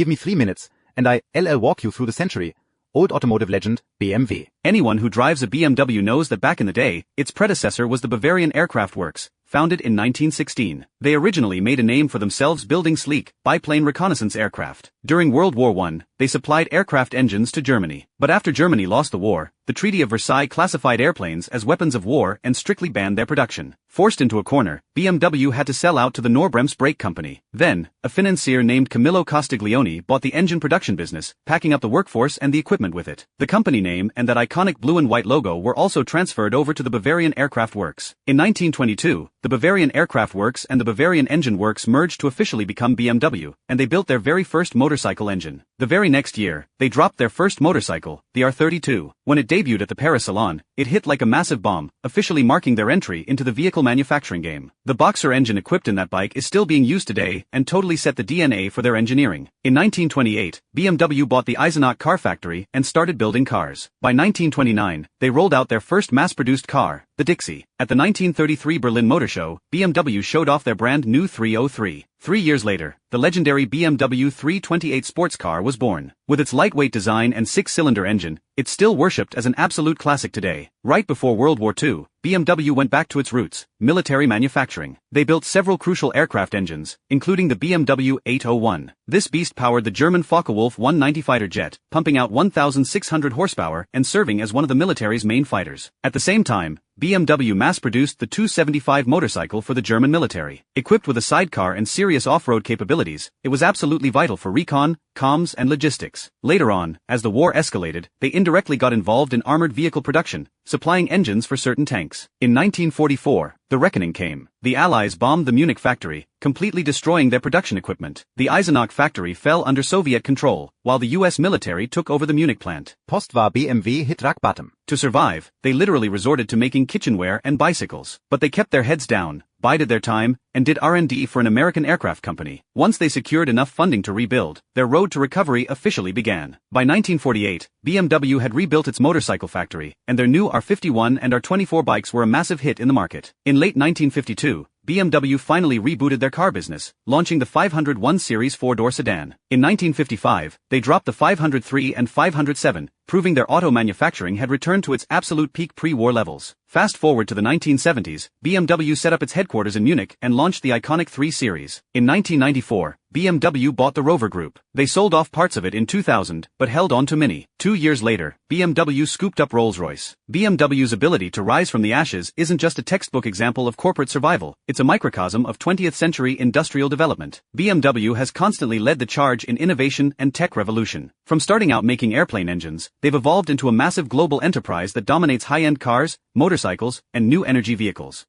Give me 3 minutes, and I'll walk you through the century. Old automotive legend, BMW. Anyone who drives a BMW knows that back in the day, its predecessor was the Bavarian Aircraft Works, founded in 1916. They originally made a name for themselves building sleek, biplane reconnaissance aircraft. During World War I, they supplied aircraft engines to Germany. But after Germany lost the war, the Treaty of Versailles classified airplanes as weapons of war and strictly banned their production. Forced into a corner, BMW had to sell out to the Knorr-Bremse brake company. Then, a financier named Camillo Castiglione bought the engine production business, packing up the workforce and the equipment with it. The company name and that iconic blue and white logo were also transferred over to the Bavarian Aircraft Works. In 1922, the Bavarian Aircraft Works and the Bavarian Engine Works merged to officially become BMW, and they built their very first motorcycle engine. The very next year, they dropped their first motorcycle, the R32. When it debuted at the Paris Salon, it hit like a massive bomb, officially marking their entry into the vehicle manufacturing game. The Boxer engine equipped in that bike is still being used today and totally set the DNA for their engineering. In 1928, BMW bought the Eisenach car factory and started building cars. By 1929, they rolled out their first mass-produced car, the Dixie. At the 1933 Berlin Motor Show, BMW showed off their brand new 303. 3 years later, the legendary BMW 328 sports car was born. With its lightweight design and 6-cylinder engine, it's still worshipped as an absolute classic today. Right before World War II, BMW went back to its roots, military manufacturing. They built several crucial aircraft engines, including the BMW 801. This beast powered the German Focke-Wulf 190 fighter jet, pumping out 1,600 horsepower and serving as one of the military's main fighters. At the same time, BMW mass-produced the 275 motorcycle for the German military. Equipped with a sidecar and serious off-road capabilities, it was absolutely vital for recon, comms and logistics. Later on, as the war escalated, they indirectly got involved in armored vehicle production, supplying engines for certain tanks. In 1944, the reckoning came. The Allies bombed the Munich factory, completely destroying their production equipment. The Eisenach factory fell under Soviet control, while the US military took over the Munich plant. Postwar BMW hit rock bottom. To survive, they literally resorted to making kitchenware and bicycles. But they kept their heads down, bided their time, and did R&D for an American aircraft company. Once they secured enough funding to rebuild, their road to recovery officially began. By 1948, BMW had rebuilt its motorcycle factory, and their new R51 and R24 bikes were a massive hit in the market. In late 1952, BMW finally rebooted their car business, launching the 501 Series 4-door sedan. In 1955, they dropped the 503 and 507, proving their auto manufacturing had returned to its absolute peak pre-war levels. Fast forward to the 1970s, BMW set up its headquarters in Munich and launched the iconic 3 Series. In 1994, BMW bought the Rover Group. They sold off parts of it in 2000, but held on to Mini. 2 years later, BMW scooped up Rolls-Royce. BMW's ability to rise from the ashes isn't just a textbook example of corporate survival, it's a microcosm of 20th century industrial development. BMW has constantly led the charge in innovation and tech revolution. From starting out making airplane engines, they've evolved into a massive global enterprise that dominates high-end cars, motorcycles, and new energy vehicles.